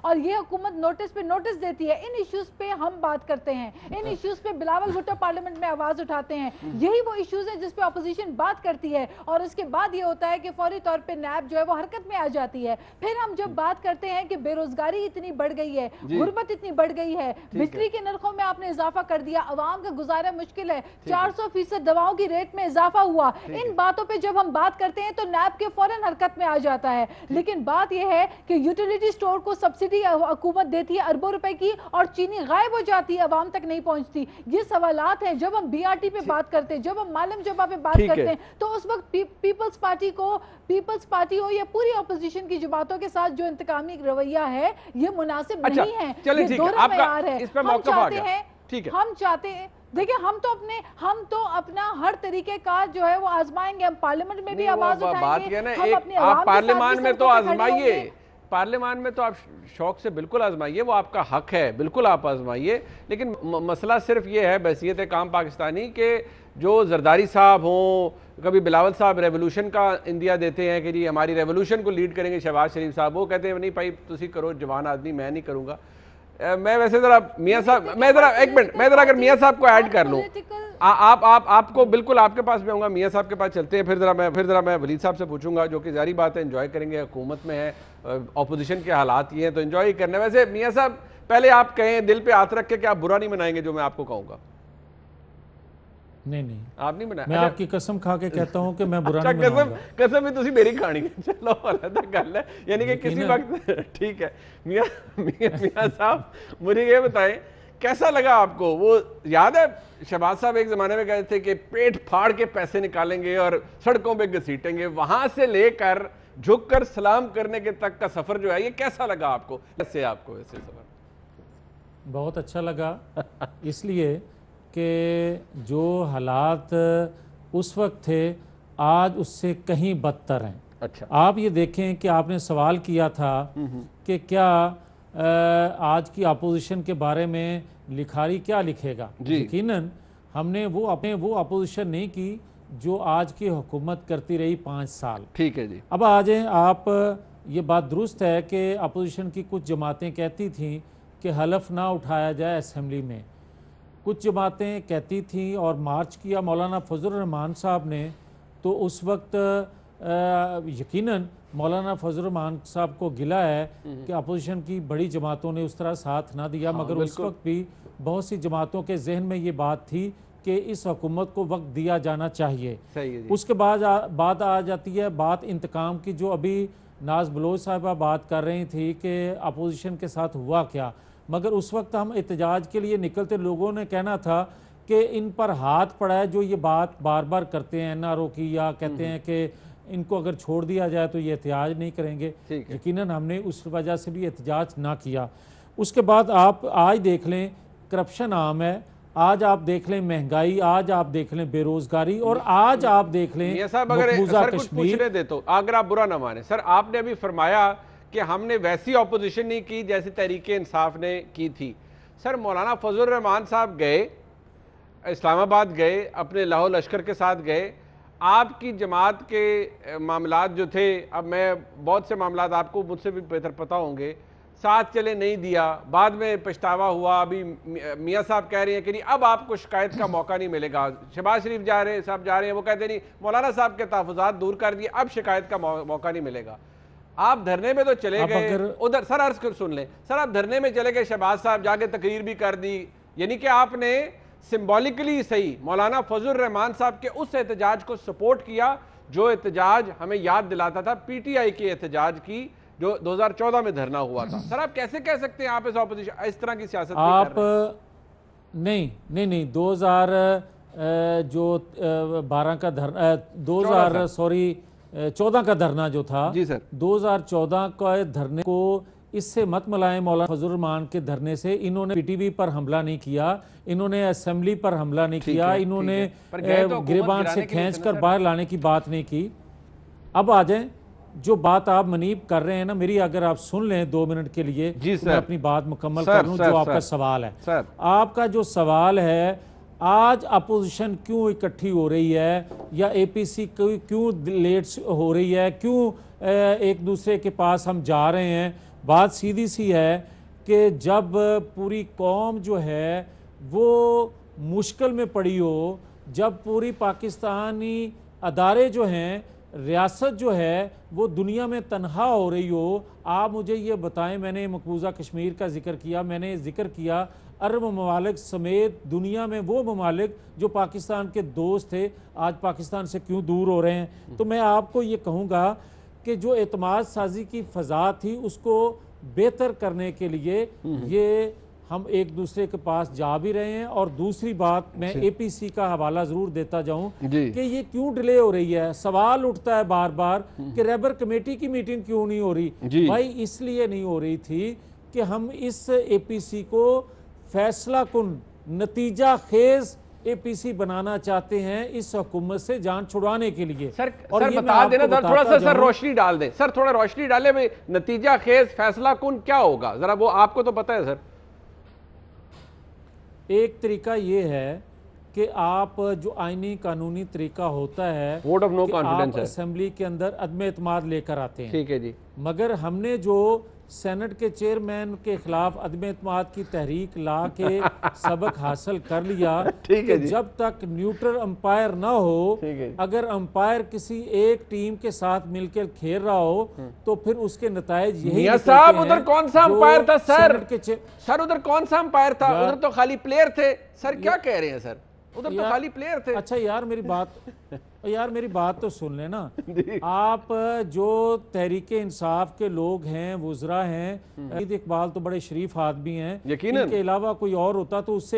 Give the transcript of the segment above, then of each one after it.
اور یہ حکومت نوٹس پہ نوٹس دیتی ہے. ان ایشوز پہ ہم بات کرتے ہیں, ان ایشوز پہ بلاول بھٹو پارلیمنٹ میں آواز اٹھاتے ہیں. یہی وہ ایشوز ہیں جس پہ اپوزیشن بات کرتی ہے, اور اس کے بعد یہ ہوتا ہے کہ فوری طور پہ نیب جو ہے وہ حرکت میں آ جاتی ہے. پھر ہم جب بات کرتے ہیں کہ بے روزگاری اتنی بڑھ گئی ہے, غربت اتنی بڑھ گئی ہے, بجلی کے نرخوں میں آپ نے اضافہ کر دیا, عوام کا گزارا مشکل ہے, 400% دواؤں کی ریٹ میں اضافہ ہوا, ان باتوں پہ جب ہم بات کرتے ہیں تو نیب کے فوراً حرکت میں آ جاتا ہے. لیکن بات یہ ہے کہ یوٹیلیٹی سٹور کو سبسڈی حکومت دیتی ہے اربوں روپے کی, اور چینی غائب ہو جاتی ہے, عوام تک نہیں پہنچتی. یہ سوالات ہیں. جب ہم بی آر ٹی پہ بات کرتے ہیں, جب ہم معلم جبا پہ بات کرتے ہیں, تو اس وقت پیپلز پارٹی ہو یا پوری اپوزیشن کی جماعتوں کے ساتھ جو انتقامی رویہ ہے یہ مناسب نہیں ہے, یہ دورہ معیار ہے. ہم چاہتے ہیں دیکھیں, ہم تو اپنا ہر طریقے کا جو ہے وہ آزمائیں گے. ہم پارلیمنٹ میں بھی آواز اٹھائیں گے, ہم اپنے عوام پارلیمان میں تو آزمائیے, پارلیمان میں تو آپ شوق سے بالکل آزمائیے, وہ آپ کا حق ہے, بالکل آپ آزمائیے. لیکن مسئلہ صرف یہ ہے بحیثیت کام پاکستانی کہ جو زرداری صاحب ہوں, کبھی بلاول صاحب ریولوشن کا اندیا دیتے ہیں کہ جی ہماری ریولوشن کو لیڈ کریں گے شہباز شریف صاحب, وہ کہتے ہیں نہیں بھائی تسی کرو, جوان آدمی, میں نہیں کروں گا. میں ویسے ذرا میاں صاحب, میں ذرا ایک منٹ, میں ذرا اگر میاں صاحب کو ایڈ کر لوں, آپ کو بالکل آپ کے پاس بھی آؤں گا, میاں صاحب کے پاس چلتے ہیں, پھر ذرا میں ولید صاحب سے پوچھوں گا, جو کہ ظاہری بات ہے انجوائے کریں گے, حکومت میں ہے, اپوزیشن کے حالات یہ ہیں تو انجوائے ہی کرنا ہے. ویسے میاں صاحب پہلے آپ کہیں, دل پہ ہاتھ رکھ کے کہ آپ برا نہیں منائیں گے جو میں آپ کو کہوں گا. نہیں آپ نہیں منائیں, میں آپ کی قسم کھا کے کہتا ہوں کہ میں برا نہیں مناؤں گا. قسم بھی تسی میری کھانی ہے, چلو علیحدہ گل ہے, یعنی کہ کسی وقت ٹھیک ہے. میاں صاحب مجھے یہ بتائیں کیسا لگا آپ کو, وہ یاد ہے شہباز صاحب ایک زمانے میں کہتے تھے کہ پیٹ پھاڑ کے پیسے نکالیں گے اور سڑکوں پہ گھسیٹیں گے, وہاں سے لے کر جھک کر سلام کرنے کے تک کا سفر جو ہے یہ کیسا لگا آپ کو؟ ایسے آپ کو ایسے سفر بہت اچھا لگا, اس لیے کہ جو حالات اس وقت تھے آج اس سے کہیں بدتر ہیں. اچھا, آپ یہ دیکھیں کہ آپ نے سوال کیا تھا کہ کیا آج کی اپوزیشن کے بارے میں لکھاری کیا لکھے گا. یقیناً ہم نے وہ اپوزیشن نہیں کی جو آج کی حکومت کرتی رہی 5 سال. ٹھیک ہے جی. اب آ جائیں آپ, یہ بات درست ہے کہ اپوزیشن کی کچھ جماعتیں کہتی تھیں کہ حلف نہ اٹھایا جائے اسمبلی میں, کچھ جماعتیں کہتی تھیں اور مارچ کیا مولانا فضل الرحمان صاحب نے, تو اس وقت یقیناً مولانا فضل الرحمان صاحب کو گلا ہے کہ اپوزیشن کی بڑی جماعتوں نے اس طرح ساتھ نہ دیا, مگر اس وقت بھی بہت سی جماعتوں کے ذہن میں یہ بات تھی کہ اس حکومت کو وقت دیا جانا چاہیے. اس کے بعد بات آ جاتی ہے بات انتقام کی, جو ابھی ناز بلوچ صاحبہ بات کر رہی تھی کہ اپوزیشن کے ساتھ ہوا کیا, مگر اس وقت ہم احتجاج کے لیے نکلتے, لوگوں نے کہنا تھا کہ ان پر ہاتھ پڑا ہے جو یہ بات بار بار کرتے ہیں NRO کی, یا کہتے ہیں کہ ان کو اگر چھوڑ دیا جائے تو یہ احتجاج نہیں کریں گے. یقیناً ہم نے اس وجہ سے بھی احتجاج نہ کیا. اس کے بعد آپ آج دیکھ لیں کرپشن عام ہے, آج آپ دیکھ لیں مہنگائی, آج آپ دیکھ لیں بے روزگاری, اور آج آپ دیکھ لیں مقبوضہ کشمیر. اگر آپ برا نہ مانیں سر, آپ نے ابھی فرمایا کہ ہم نے ویسی اپوزیشن نہیں کی جیسے تحریک انصاف نے کی تھی. سر مولانا فضل الرحمان صاحب گئے, اسلام آباد گئے, اپنے لاہور لشکر کے ساتھ گئے, آپ کی جماعت کے معاملات جو تھے, اب میں بہت سے معاملات آپ کو مجھ سے بھی بہتر پتہ ہوں گے, ساتھ چلے نہیں دیا, بعد میں پچھتاوا ہوا. ابھی میاں صاحب کہہ رہے ہیں کہ نہیں اب آپ کو شکایت کا موقع نہیں ملے گا, شہباز شریف صاحب جا رہے ہیں, وہ کہتے نہیں مولانا صاحب کے تحفظات دور کر دیے, اب شکایت کا موقع نہیں ملے گا. آپ دھرنے میں تو چلے گئے ادھر, سر عرض کر سن لیں سر, آپ دھرنے میں چلے گئے, شہباز صاحب جا کے تقریر بھی کر دی, یعنی کہ آپ نے سمبولکلی صحیح مولانا فضل الرحمان صاحب کے اس احتجاج کو سپورٹ کیا جو احتجاج ہمیں یاد دلاتا تھا پی ٹی آئی کے احتجاج کی جو 2014 میں دھرنا ہوا تھا. سر آپ کیسے کہہ سکتے ہیں آپ اس اپوزیشن اس طرح کی سیاست آپ نہیں 2012 کا دھرنا 2014 کا دھرنا جو تھا, 2014 کا دھرنے کو اس سے مت ملائیں مولانا فضل الرحمان کے دھرنے سے. انہوں نے پی ٹی وی پر حملہ نہیں کیا, انہوں نے اسمبلی پر حملہ نہیں کیا, انہوں نے گریبان سے کھینچ کر باہر لانے کی بات نہیں کی. اب آ جائیں جو بات آپ منیب کر رہے ہیں نا, میری اگر آپ سن لیں 2 منٹ کے لیے, میں اپنی بات مکمل کر لوں. جو آپ کا سوال ہے, آپ کا جو سوال ہے آج اپوزیشن کیوں اکٹھی ہو رہی ہے یا اے پی سی کیوں لیٹ ہو رہی ہے, کیوں ایک دوسرے کے پاس ہم جا رہے ہیں؟ بات سیدھی سی ہے کہ جب پوری قوم جو ہے وہ مشکل میں پڑی ہو, جب پوری پاکستانی ادارے جو ہیں, ریاست جو ہے وہ دنیا میں تنہا ہو رہی ہو, آپ مجھے یہ بتائیں, میں نے مقبوضہ کشمیر کا ذکر کیا, میں نے ذکر کیا عرب ممالک سمیت دنیا میں وہ ممالک جو پاکستان کے دوست تھے آج پاکستان سے کیوں دور ہو رہے ہیں. تو میں آپ کو یہ کہوں گا کہ جو اعتماد سازی کی فضا تھی اس کو بہتر کرنے کے لیے یہ ہم ایک دوسرے کے پاس جا بھی رہے ہیں. اور دوسری بات میں اے پی سی کا حوالہ ضرور دیتا جاؤں کہ یہ کیوں ڈیلے ہو رہی ہے. سوال اٹھتا ہے بار بار کہ رہبر کمیٹی کی میٹنگ کیوں نہیں ہو رہی. بھائی اس لیے نہیں ہو رہی تھی کہ ہم اس اے پی سی کو فیصلہ کن نتیجہ خیز اے پی سی بنانا چاہتے ہیں اس حکومت سے جان چھڑوانے کے لیے. سر بتا دینا سر, تھوڑا سا روشنی ڈال دیں سر, تھوڑا روشنی ڈالیں بھائی نتیجہ خیز فیصلہ کن کیا ہوگا, ذرا وہ آپ کو تو پتہ ہے سر. ایک طریقہ یہ ہے کہ آپ جو آئینی قانونی طریقہ ہوتا ہے ووٹ آف نو کانفیڈنس ہے, اسمبلی کے اندر عدم اعتماد لے کر آتے ہیں. ٹھیک ہے جی, مگر ہم نے جو سینٹ کے چیئرمین کے خلاف عدم اعتماد کی تحریک لا کے سبق حاصل کر لیا کہ جب تک نیوٹرل امپائر نہ ہو, اگر امپائر کسی ایک ٹیم کے ساتھ مل کر کھیل رہا ہو تو پھر اس کے نتائج یہی میاں صاحب ادھر کون سا امپائر تھا سر, سر ادھر کون سا امپائر تھا, ادھر تو خالی پلیئر تھے سر. کیا کہہ رہے ہیں سر, ادھر تو خالی پلیئر تھے. اچھا یار میری بات تو سن لیں نا. آپ جو تحریک انصاف کے لوگ ہیں, وزراء ہیں, اقبال تو بڑے شریف آدمی ہیں, ان کے علاوہ کوئی اور ہوتا تو اس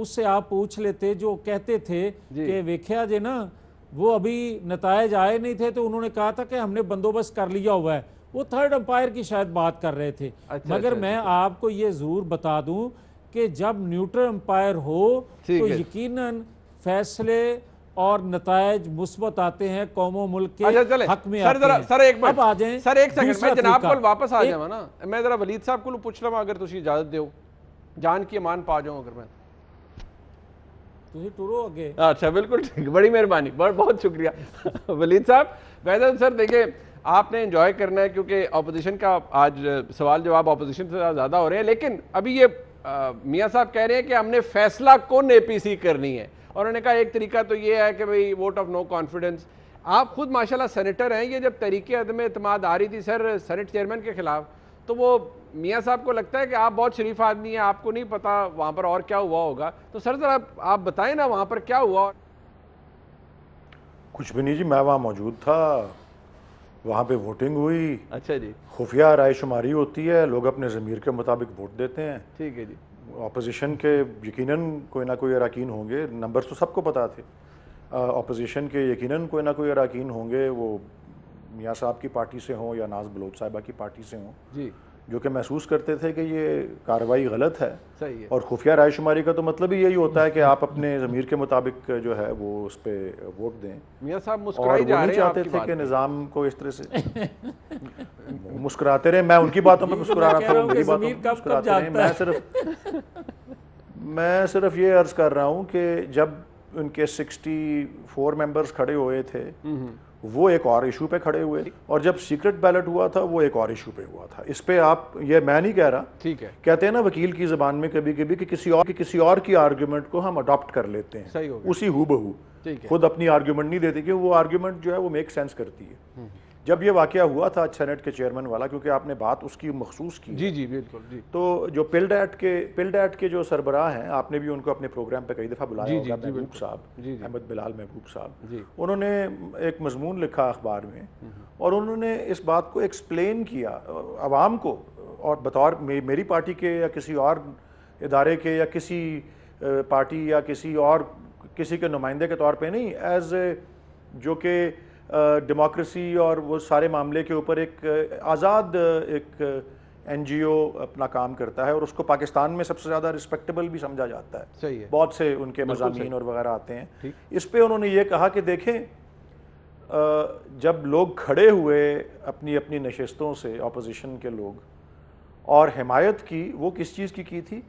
سے آپ پوچھ لیتے. جو کہتے تھے کہ ویکھیا جے نا وہ ابھی نتائج آئے نہیں تھے تو انہوں نے کہا تھا کہ ہم نے بندوبست کر لیا ہوا ہے, وہ تھرڈ امپائر کی شاید بات کر رہے تھے. مگر میں آپ کو یہ ضرور بتا دوں کہ جب نیوٹرل امپائر ہو تو یقیناً فیصلے اور نتائج مثبت آتے ہیں, قوم و ملک کے حق میں آتے ہیں. سر ایک منٹ, سر ایک سیکنڈ, میں جناب کو واپس آ جاؤں نا, میں ذرا ولید صاحب کو پوچھ رہا ہوں اگر تسی اجازت دیو, جان کی امان پا جاؤں اگر میں. تسی ٹورو اگے. اچھا بالکل ٹھیک, بڑی مہربانی, بہت شکریہ ولید صاحب. ویسے سر دیکھیں آپ نے انجوائے کرنا ہے کیونکہ اپوزیشن کا آج سوال جواب اپوزیشن سے زیادہ ہو رہے ہیں, لیکن ابھی یہ میاں صاحب کہہ رہے ہیں کہ ہم نے فیصلہ کون اے پی سی کرنی ہے, اور انہوں نے کہا ایک طریقہ تو یہ ہے کہ بھئی ووٹ آف نو کانفیڈنس. آپ خود ماشاءاللہ سینیٹر ہیں, یہ جب تحریک عدم اعتماد آ رہی تھی سر سینٹ چیئرمین کے خلاف, تو وہ میاں صاحب کو لگتا ہے کہ آپ بہت شریف آدمی ہیں, آپ کو نہیں پتا وہاں پر اور کیا ہوا ہوگا, تو سر ذرا آپ بتائیں نا وہاں پر کیا ہوا. کچھ بھی نہیں جی, میں وہاں موجود تھا, وہاں پہ ووٹنگ ہوئی. اچھا جی, خفیہ رائے شماری ہوتی ہے, لوگ اپنے ضمیر کے مطابق ووٹ دیتے ہیں. ٹھیک ہے جی. اپوزیشن کے یقیناً کوئی نہ کوئی اراکین ہوں گے, نمبرز تو سب کو پتا تھے, اپوزیشن کے یقیناً کوئی نہ کوئی اراکین ہوں گے, وہ میاں صاحب کی پارٹی سے ہوں یا ناز بلوچ صاحبہ کی پارٹی سے ہوں جی, جو کہ محسوس کرتے تھے کہ یہ کارروائی غلط ہے. صحیح ہے. اور خفیہ رائے شماری کا تو مطلب ہی یہی ہوتا ہے کہ آپ اپنے ضمیر کے مطابق جو ہے وہ اس پہ ووٹ دیں. میاں صاحب اور مسکرائی وہ جا نہیں رہے ہیں چاہتے تھے کہ نظام کو اس طرح سے مسکراتے رہے. میں ان کی باتوں پہ مسکرا رہا تھا, میری باتوں پہ مسکراتے رہے. میں صرف یہ عرض کر رہا ہوں کہ جب ان کے 64 ممبرز کھڑے ہوئے تھے وہ ایک اور ایشو پہ کھڑے ہوئے, اور جب سیکرٹ بیلٹ ہوا تھا وہ ایک اور ایشو پہ ہوا تھا. اس پہ آپ, یہ میں نہیں کہہ رہا, ٹھیک ہے, کہتے ہیں نا وکیل کی زبان میں کبھی کبھی کہ کسی اور کی آرگیومنٹ کو ہم اڈاپٹ کر لیتے ہیں, اسی ہو بہو, خود اپنی آرگیومنٹ نہیں دیتے کہ وہ آرگیومنٹ جو ہے وہ میک سینس کرتی ہے. جب یہ واقعہ ہوا تھا سینٹ کے چیئرمین والا, کیونکہ آپ نے بات اس کی مخصوص کی, جی جی بالکل جی, تو جو پلڈیٹ کے جو سربراہ ہیں, آپ نے بھی ان کو اپنے پروگرام پہ کئی دفعہ بلایا ہوگا, محبوب صاحب, احمد بلال محبوب صاحب, انہوں نے ایک مضمون لکھا اخبار میں, اور انہوں نے اس بات کو ایکسپلین کیا عوام کو, اور بطور میری پارٹی کے یا کسی اور ادارے کے یا کسی پارٹی یا کسی کے نمائندے کے طور پہ نہیں, ایز جو کہ ڈیموکریسی اور وہ سارے معاملے کے اوپر ایک آزاد ایک این جی او اپنا کام کرتا ہے, اور اس کو پاکستان میں سب سے زیادہ رسپیکٹیبل بھی سمجھا جاتا ہے. صحیح ہے, بہت سے ان کے مضامین اور وغیرہ آتے ہیں. اس پہ انہوں نے یہ کہا کہ دیکھیں جب لوگ کھڑے ہوئے اپنی اپنی نشستوں سے, اپوزیشن کے لوگ, اور حمایت کی, وہ کس چیز کی تھی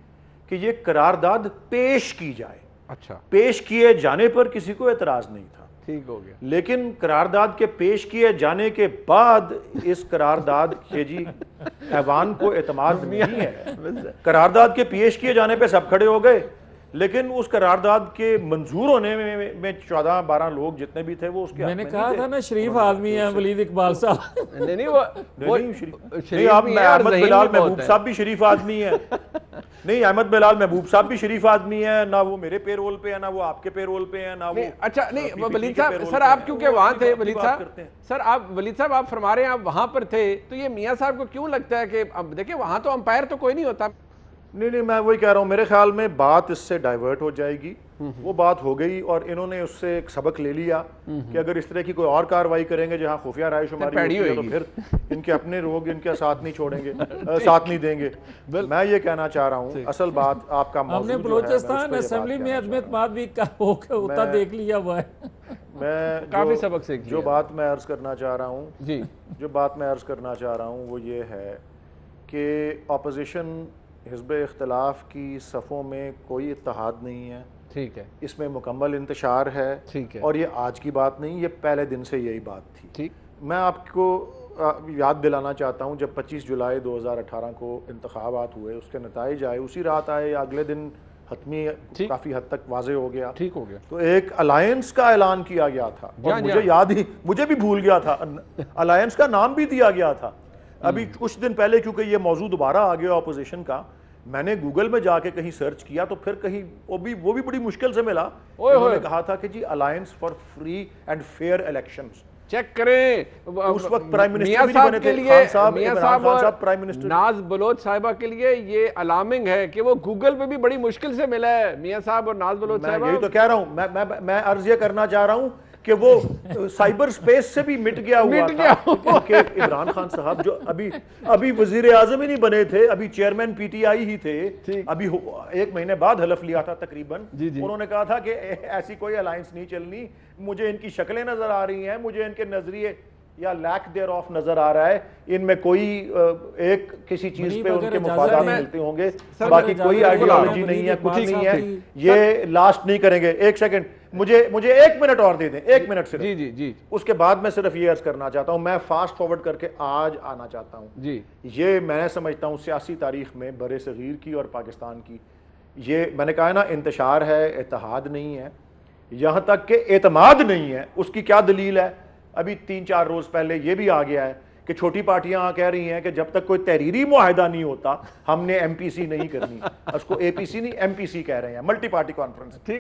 کہ یہ قرارداد پیش کی جائے. اچھا, پیش کیے جانے پر کسی کو اعتراض نہیں تھا, ٹھیک ہو گیا. لیکن قرارداد کے پیش کیے جانے کے بعد اس قرارداد کے جی ایوان کو اعتماد نہیں ہے. قرارداد کے پیش کیے جانے پہ سب کھڑے ہو گئے, لیکن اس قرارداد کے منظور ہونے میں 14-12 لوگ جتنے بھی تھے وہ اس کے میں نے کہا تھا نا شریف آدمی ہیں ولید اقبال صاحب. نہیں وہ نہیں, آپ احمد بلال محبوب صاحب بھی شریف آدمی ہیں. نہیں, احمد بلال محبوب صاحب بھی شریف آدمی ہیں, نہ وہ میرے پے رول پہ ہیں, نہ وہ آپ کے پے رول پہ ہیں, نہ وہ. اچھا نہیں ولید صاحب, سر آپ کیونکہ وہاں تھے, ولید صاحب آپ فرما رہے ہیں آپ وہاں پر تھے, تو یہ میاں صاحب کو کیوں لگتا ہے کہ اب دیکھیں وہاں تو امپائر تو کوئی نہیں ہوتا. نہیں, میں وہی کہہ رہا ہوں, میرے خیال میں بات اس سے ڈائیورٹ ہو جائے گی. وہ بات ہو گئی اور انہوں نے اس سے ایک سبق لے لیا کہ اگر اس طرح کی کوئی اور کاروائی کریں گے جہاں خفیہ رائے شماری ہوتی ہے تو پھر ان کے اپنے لوگ ان کا ساتھ نہیں چھوڑیں گے, ساتھ نہیں دیں گے. میں یہ کہنا چاہ رہا ہوں, اصل بات آپ کا ہم نے بلوچستان اسمبلی میں عظمت بات بھی ہوتا دیکھ لیا ہوا ہے. میں کافی سبق سیکھ لیا. جو بات میں عرض کرنا چاہ رہا ہوں, جی جو بات میں عرض کرنا چاہ رہا ہوں وہ یہ ہے کہ اپوزیشن حزب اختلاف کی صفوں میں کوئی اتحاد نہیں ہے. ٹھیک ہے, اس میں مکمل انتشار ہے. ٹھیک ہے, اور یہ آج کی بات نہیں, یہ پہلے دن سے یہی بات تھی. ٹھیک, میں آپ کو یاد دلانا چاہتا ہوں, جب 25 جولائی 2018 کو انتخابات ہوئے, اس کے نتائج آئے, اسی رات آئے یا اگلے دن حتمی کافی حد تک واضح ہو گیا. ٹھیک ہو گیا. تو ایک الائنس کا اعلان کیا گیا تھا, اور مجھے یاد ہی, مجھے بھی بھول گیا تھا, الائنس کا نام بھی دیا گیا تھا. ابھی کچھ دن پہلے کیونکہ یہ موضوع دوبارہ آ گیا اپوزیشن کا, میں نے گوگل میں جا کے کہیں سرچ کیا تو پھر کہیں وہ بھی بڑی مشکل سے ملا. انہوں نے کہا تھا کہ جی alliance for free and fair elections. Check کریں, اس وقت پرائم منسٹر بھی بنے تھے خان صاحب, عمران خان صاحب پرائم منسٹر. ناز بلوچ صاحبہ کے لیے یہ الارمنگ ہے کہ وہ گوگل پہ بھی بڑی مشکل سے ملا ہے میاں صاحب اور ناز بلوچ صاحبہ. میں یہی تو کہہ رہا ہوں, میں عرض یہ کرنا چاہ رہا ہوں کہ وہ سائبر سپیس سے بھی مٹ گیا ہوا تھا کہ عمران خان صاحب جو ابھی وزیر اعظم ہی نہیں بنے تھے, ابھی چیئرمین پی ٹی آئی ہی تھے, ابھی 1 مہینے بعد حلف لیا تھا تقریباً. انہوں نے کہا تھا کہ ایسی کوئی الائنس نہیں چلنی, مجھے ان کی شکلیں نظر آ رہی ہیں, مجھے ان کے نظریے یا لیک دیر آف نظر آ رہا ہے, ان میں کوئی ایک کسی چیز پہ ان کے مفادات ملتے ہوں گے, باقی کوئی آئیڈیالوجی نہیں ہے, کچھ نہیں ہے, یہ لاسٹ نہیں کریں گے. ایک سیکنڈ, مجھے 1 منٹ اور دے دیں, 1 منٹ صرف. جی. اس کے بعد میں صرف یہ عرض کرنا چاہتا ہوں, میں فاسٹ فارورڈ کر کے آج آنا چاہتا ہوں. جی, یہ میں سمجھتا ہوں سیاسی تاریخ میں بر صغیر کی اور پاکستان کی, یہ میں نے کہا نا انتشار ہے, اتحاد نہیں ہے, یہاں تک کہ اعتماد نہیں ہے. اس کی کیا دلیل ہے؟ ابھی 3-4 روز پہلے یہ بھی آ گیا ہے کہ چھوٹی پارٹیاں کہہ رہی ہیں کہ جب تک کوئی تحریری معاہدہ نہیں ہوتا ہم نے ایم پی سی نہیں کرنی. اس کو اے پی سی نہیں, ایم پی سی کہہ رہے ہیں, ملٹی پارٹی کانفرنس.